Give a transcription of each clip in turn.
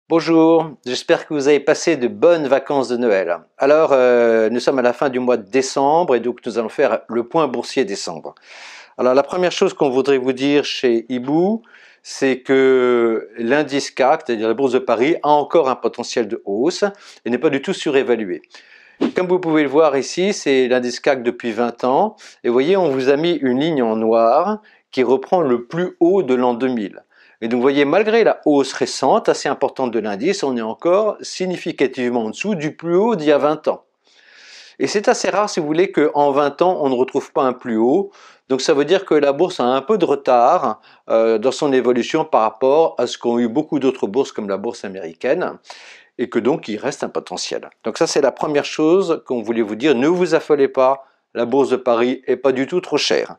Bonjour, j'espère que vous avez passé de bonnes vacances de Noël. Alors, nous sommes à la fin du mois de décembre et donc nous allons faire le point boursier décembre. Alors, la première chose qu'on voudrait vous dire chez Ibou, c'est que l'indice CAC, c'est-à-dire la bourse de Paris, a encore un potentiel de hausse et n'est pas du tout surévalué. Comme vous pouvez le voir ici, c'est l'indice CAC depuis 20 ans. Et vous voyez, on vous a mis une ligne en noir qui reprend le plus haut de l'an 2000. Et donc vous voyez, malgré la hausse récente, assez importante de l'indice, on est encore significativement en dessous du plus haut d'il y a 20 ans. Et c'est assez rare, si vous voulez, qu'en 20 ans, on ne retrouve pas un plus haut. Donc ça veut dire que la bourse a un peu de retard dans son évolution par rapport à ce qu'ont eu beaucoup d'autres bourses comme la bourse américaine, et que donc il reste un potentiel. Donc ça, c'est la première chose qu'on voulait vous dire. Ne vous affolez pas, la bourse de Paris n'est pas du tout trop chère.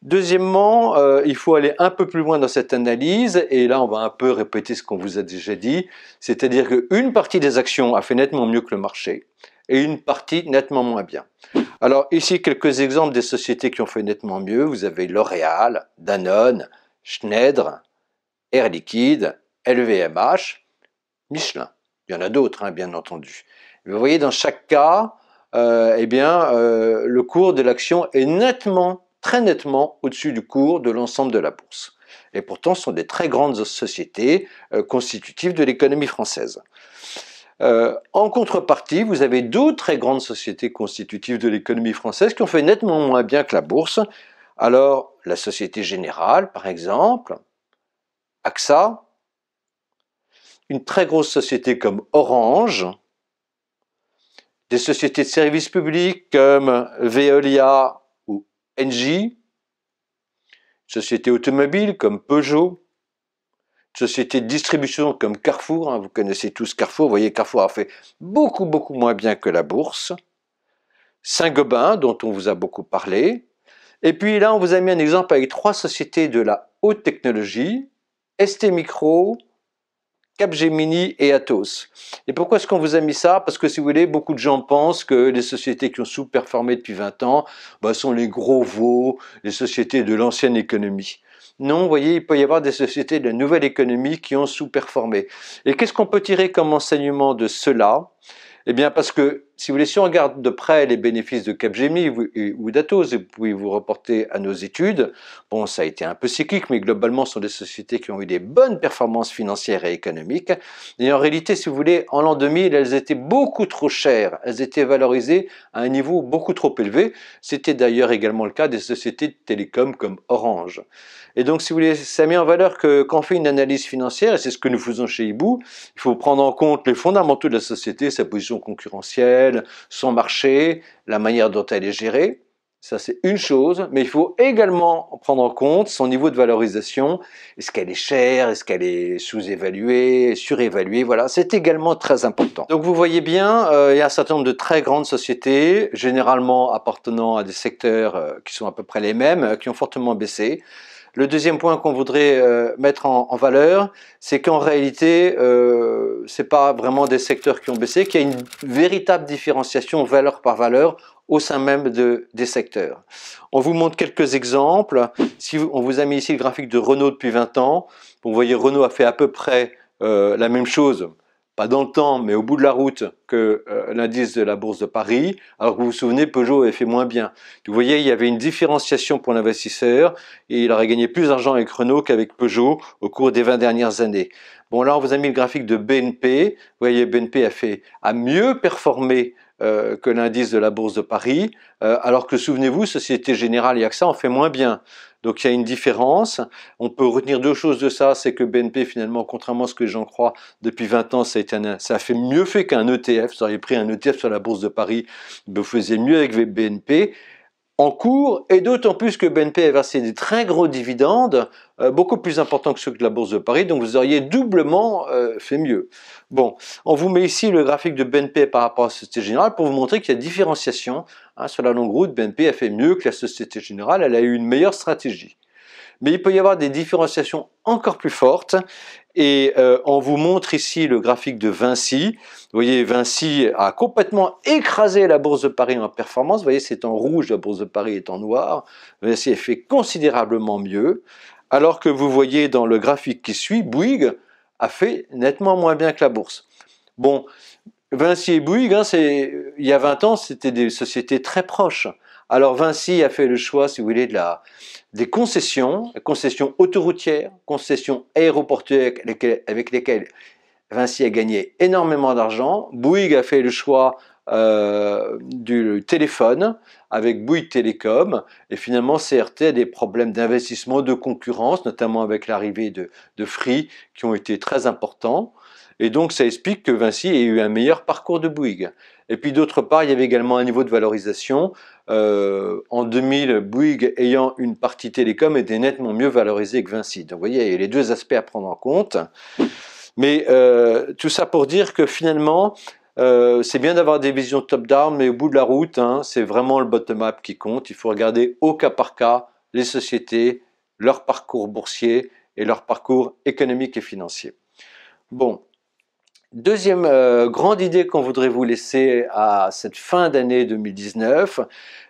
Deuxièmement, il faut aller un peu plus loin dans cette analyse, et là on va un peu répéter ce qu'on vous a déjà dit, c'est-à-dire qu'une partie des actions a fait nettement mieux que le marché, et une partie nettement moins bien. Alors ici, quelques exemples des sociétés qui ont fait nettement mieux. Vous avez L'Oréal, Danone, Schneider, Air Liquide, LVMH, Michelin. Il y en a d'autres, bien entendu. Vous voyez, dans chaque cas, le cours de l'action est nettement, très nettement au-dessus du cours de l'ensemble de la bourse. Et pourtant, ce sont des très grandes sociétés constitutives de l'économie française. En contrepartie, vous avez d'autres très grandes sociétés constitutives de l'économie française qui ont fait nettement moins bien que la bourse. Alors, la Société Générale, par exemple, AXA, une très grosse société comme Orange, des sociétés de services publics comme Veolia ou Engie, sociétés automobiles comme Peugeot, sociétés de distribution comme Carrefour, vous connaissez tous Carrefour, vous voyez Carrefour a fait beaucoup moins bien que la bourse, Saint-Gobain dont on vous a beaucoup parlé, et puis là on vous a mis un exemple avec trois sociétés de la haute technologie, STMicro, Capgemini et Atos. Et pourquoi est-ce qu'on vous a mis ça? Parce que si vous voulez, beaucoup de gens pensent que les sociétés qui ont sous-performé depuis 20 ans sont les gros veaux, les sociétés de l'ancienne économie. Non, vous voyez, il peut y avoir des sociétés de la nouvelle économie qui ont sous-performé. Et qu'est-ce qu'on peut tirer comme enseignement de cela? Eh bien, parce que, si vous voulez, si on regarde de près les bénéfices de Capgemini ou d'Atos, et vous pouvez vous reporter à nos études, bon, ça a été un peu cyclique, mais globalement, ce sont des sociétés qui ont eu des bonnes performances financières et économiques. Et en réalité, si vous voulez, en l'an 2000, elles étaient beaucoup trop chères. Elles étaient valorisées à un niveau beaucoup trop élevé. C'était d'ailleurs également le cas des sociétés de télécom comme Orange. Et donc, si vous voulez, ça met en valeur que quand on fait une analyse financière, et c'est ce que nous faisons chez Ibou, il faut prendre en compte les fondamentaux de la société, sa position concurrentielle, son marché, la manière dont elle est gérée. Ça, c'est une chose, mais il faut également prendre en compte son niveau de valorisation. Est-ce qu'elle est chère? Est-ce qu'elle est sous-évaluée, surévaluée? Voilà, c'est également très important. Donc, vous voyez bien, il y a un certain nombre de très grandes sociétés, généralement appartenant à des secteurs qui sont à peu près les mêmes, qui ont fortement baissé. Le deuxième point qu'on voudrait mettre en valeur, c'est qu'en réalité, c'est pas vraiment des secteurs qui ont baissé, qu'il y a une véritable différenciation valeur par valeur au sein même des secteurs. On vous montre quelques exemples. Si on vous a mis ici le graphique de Renault depuis 20 ans, vous voyez Renault a fait à peu près la même chose, pas dans le temps, mais au bout de la route que l'indice de la bourse de Paris, alors que vous vous souvenez, Peugeot avait fait moins bien. Vous voyez, il y avait une différenciation pour l'investisseur, et il aurait gagné plus d'argent avec Renault qu'avec Peugeot au cours des 20 dernières années. Bon, là, on vous a mis le graphique de BNP. Vous voyez, BNP a mieux performé que l'indice de la bourse de Paris, alors que, souvenez-vous, Société Générale et AXA ont fait moins bien. Donc il y a une différence. On peut retenir deux choses de ça, c'est que BNP, finalement, contrairement à ce que les gens croient, depuis 20 ans, ça a fait mieux fait qu'un ETF. Vous auriez pris un ETF sur la bourse de Paris, vous faisiez mieux avec BNP en cours, et d'autant plus que BNP a versé des très gros dividendes, beaucoup plus importants que ceux de la bourse de Paris, donc vous auriez doublement fait mieux. Bon, on vous met ici le graphique de BNP par rapport à la Société Générale pour vous montrer qu'il y a différenciation. Sur la longue route, BNP a fait mieux que la Société Générale, elle a eu une meilleure stratégie. Mais il peut y avoir des différenciations encore plus fortes, et on vous montre ici le graphique de Vinci. Vous voyez, Vinci a complètement écrasé la bourse de Paris en performance. Vous voyez, c'est en rouge, la bourse de Paris est en noir. Vinci a fait considérablement mieux, alors que vous voyez dans le graphique qui suit, Bouygues a fait nettement moins bien que la bourse. Bon, Vinci et Bouygues, il y a 20 ans, c'était des sociétés très proches. Alors Vinci a fait le choix, si vous voulez, des concessions autoroutières, concessions aéroportuaires avec lesquelles Vinci a gagné énormément d'argent. Bouygues a fait le choix du téléphone avec Bouygues Télécom, et finalement CRT a des problèmes d'investissement, de concurrence, notamment avec l'arrivée de Free, qui ont été très importants. Et donc ça explique que Vinci ait eu un meilleur parcours de Bouygues. Et puis d'autre part, il y avait également un niveau de valorisation. En 2000, Bouygues ayant une partie télécom était nettement mieux valorisé que Vinci. Donc vous voyez, il y a les deux aspects à prendre en compte. Mais tout ça pour dire que finalement, c'est bien d'avoir des visions top-down, mais au bout de la route, c'est vraiment le bottom-up qui compte. Il faut regarder au cas par cas les sociétés, leur parcours boursier et leur parcours économique et financier. Bon. Deuxième grande idée qu'on voudrait vous laisser à cette fin d'année 2019,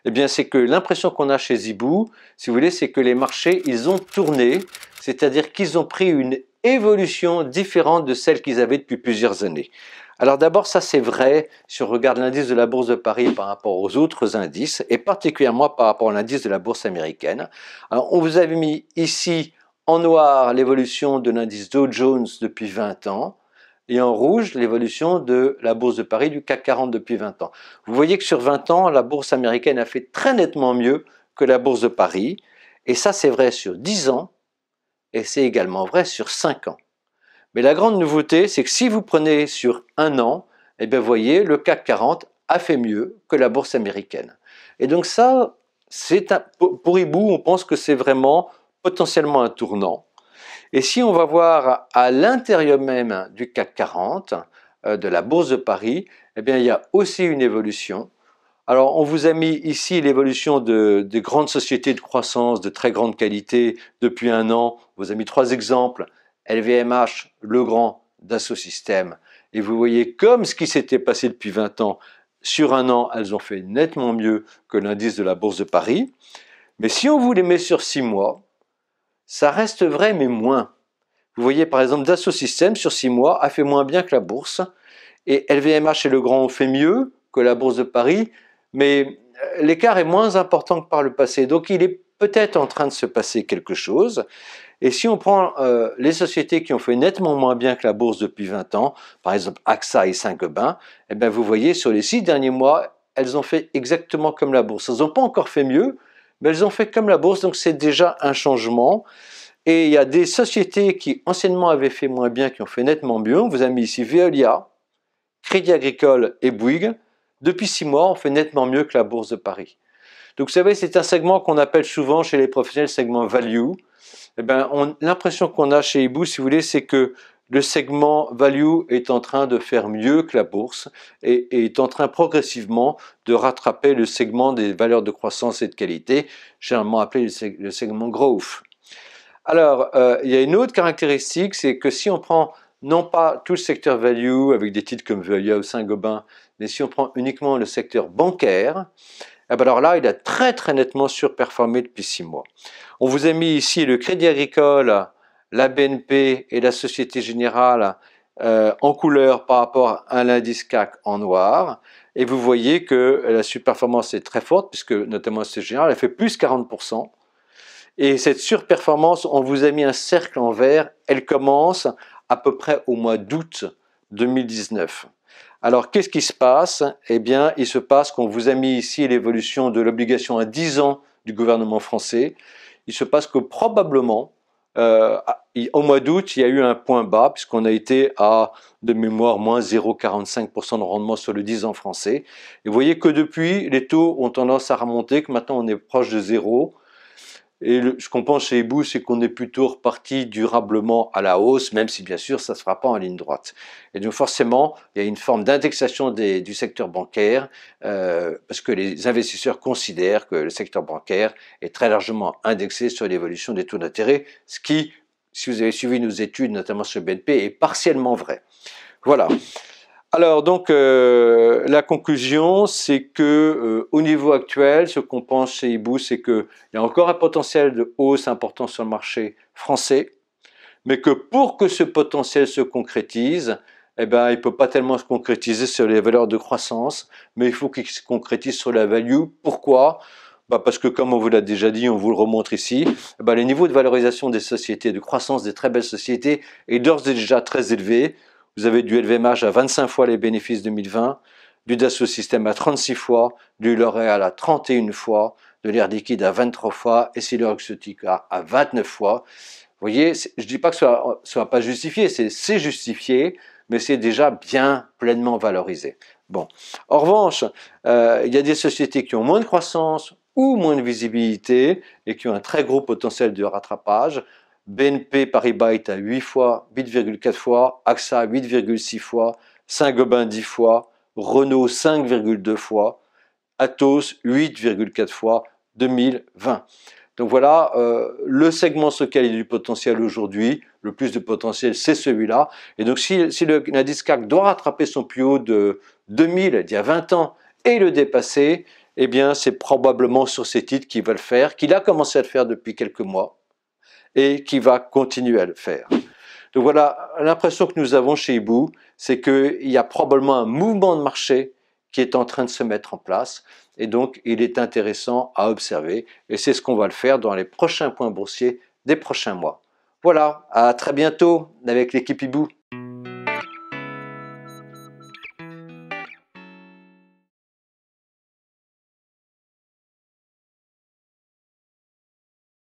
eh bien c'est que l'impression qu'on a chez Zibou, si vous voulez, c'est que les marchés, ils ont tourné, c'est-à-dire qu'ils ont pris une évolution différente de celle qu'ils avaient depuis plusieurs années. Alors d'abord, ça c'est vrai si on regarde l'indice de la Bourse de Paris par rapport aux autres indices, et particulièrement par rapport à l'indice de la Bourse américaine. Alors on vous avait mis ici en noir l'évolution de l'indice Dow Jones depuis 20 ans, et en rouge l'évolution de la Bourse de Paris du CAC 40 depuis 20 ans. Vous voyez que sur 20 ans, la Bourse américaine a fait très nettement mieux que la Bourse de Paris, et ça c'est vrai sur 10 ans, et c'est également vrai sur 5 ans. Mais la grande nouveauté, c'est que si vous prenez sur un an, eh bien vous voyez, le CAC 40 a fait mieux que la Bourse américaine. Et donc ça, pour Hibou, on pense que c'est vraiment potentiellement un tournant. Et si on va voir à l'intérieur même du CAC 40, de la Bourse de Paris, eh bien, il y a aussi une évolution. Alors, on vous a mis ici l'évolution de grandes sociétés de croissance de très grande qualité depuis un an. On vous a mis 3 exemples. LVMH, Legrand, Dassault Systèmes. Et vous voyez comme ce qui s'était passé depuis 20 ans, sur un an, elles ont fait nettement mieux que l'indice de la Bourse de Paris. Mais si on vous les met sur 6 mois, ça reste vrai, mais moins. Vous voyez par exemple Dassault Systèmes sur 6 mois a fait moins bien que la bourse, et LVMH et Legrand ont fait mieux que la Bourse de Paris, mais l'écart est moins important que par le passé, donc il est peut-être en train de se passer quelque chose. Et si on prend les sociétés qui ont fait nettement moins bien que la bourse depuis 20 ans, par exemple AXA et Saint-Gobain, eh bien vous voyez sur les 6 derniers mois, elles ont fait exactement comme la bourse. Elles n'ont pas encore fait mieux, mais elles ont fait comme la bourse, donc c'est déjà un changement. Et il y a des sociétés qui anciennement avaient fait moins bien, qui ont fait nettement mieux. On vous a mis ici Veolia, Crédit Agricole et Bouygues. Depuis 6 mois, on fait nettement mieux que la Bourse de Paris. Donc vous savez, c'est un segment qu'on appelle souvent chez les professionnels segment value. Eh bien, l'impression qu'on a chez Hibou, si vous voulez, c'est que le segment value est en train de faire mieux que la bourse et est en train progressivement de rattraper le segment des valeurs de croissance et de qualité, généralement appelé le segment growth. Alors, il y a une autre caractéristique, c'est que si on prend non pas tout le secteur value avec des titres comme Veolia ou Saint-Gobain, mais si on prend uniquement le secteur bancaire, eh bien alors là, il a très très nettement surperformé depuis 6 mois. On vous a mis ici le Crédit Agricole, la BNP et la Société Générale en couleur par rapport à l'indice CAC en noir. Et vous voyez que la surperformance est très forte, puisque notamment la Société Générale a fait plus 40%. Et cette surperformance, on vous a mis un cercle en vert, elle commence à peu près au mois d'août 2019. Alors qu'est-ce qui se passe? Eh bien, il se passe qu'on vous a mis ici l'évolution de l'obligation à 10 ans du gouvernement français. Il se passe que probablement, au mois d'août, il y a eu un point bas, puisqu'on a été à, de mémoire, moins 0,45% de rendement sur le 10 ans français. Et vous voyez que depuis, les taux ont tendance à remonter, que maintenant on est proche de zéro. Et ce qu'on pense chez Hibou, c'est qu'on est plutôt reparti durablement à la hausse, même si bien sûr ça ne se fera pas en ligne droite. Et donc forcément, il y a une forme d'indexation du secteur bancaire, parce que les investisseurs considèrent que le secteur bancaire est très largement indexé sur l'évolution des taux d'intérêt, ce qui, si vous avez suivi nos études, notamment sur BNP, est partiellement vrai. Voilà. Alors donc la conclusion, c'est que au niveau actuel, ce qu'on pense chez Hibou, c'est qu'il y a encore un potentiel de hausse important sur le marché français, mais que pour que ce potentiel se concrétise, eh ben, il ne peut pas tellement se concrétiser sur les valeurs de croissance, mais il faut qu'il se concrétise sur la value. Pourquoi? Parce que comme on vous l'a déjà dit, on vous le remontre ici, les niveaux de valorisation des sociétés, de croissance des très belles sociétés est d'ores et déjà très élevé. Vous avez du LVMH à 25 fois les bénéfices 2020, du Dassault Systèmes à 36 fois, du L'Oréal à 31 fois, de l'Air Liquide à 23 fois et Siloxotica à 29 fois. Vous voyez, je ne dis pas que ce ne soit pas justifié, c'est justifié, mais c'est déjà bien pleinement valorisé. Bon. En revanche, il y a des sociétés qui ont moins de croissance ou moins de visibilité et qui ont un très gros potentiel de rattrapage. BNP Paribas est à 8 fois, 8,4 fois, AXA 8,6 fois, Saint-Gobain 10 fois, Renault 5,2 fois, Atos 8,4 fois 2020. Donc voilà, le segment sur lequel il y a du potentiel aujourd'hui, le plus de potentiel, c'est celui-là. Et donc si l'indice CAC doit rattraper son plus haut de 2000, d'il y a 20 ans, et le dépasser, eh bien c'est probablement sur ces titres qu'il va le faire, qu'il a commencé à le faire depuis quelques mois, et qui va continuer à le faire. Donc voilà, l'impression que nous avons chez Hibou, c'est qu'il y a probablement un mouvement de marché qui est en train de se mettre en place, et donc il est intéressant à observer, et c'est ce qu'on va le faire dans les prochains points boursiers des prochains mois. Voilà, à très bientôt avec l'équipe Hibou.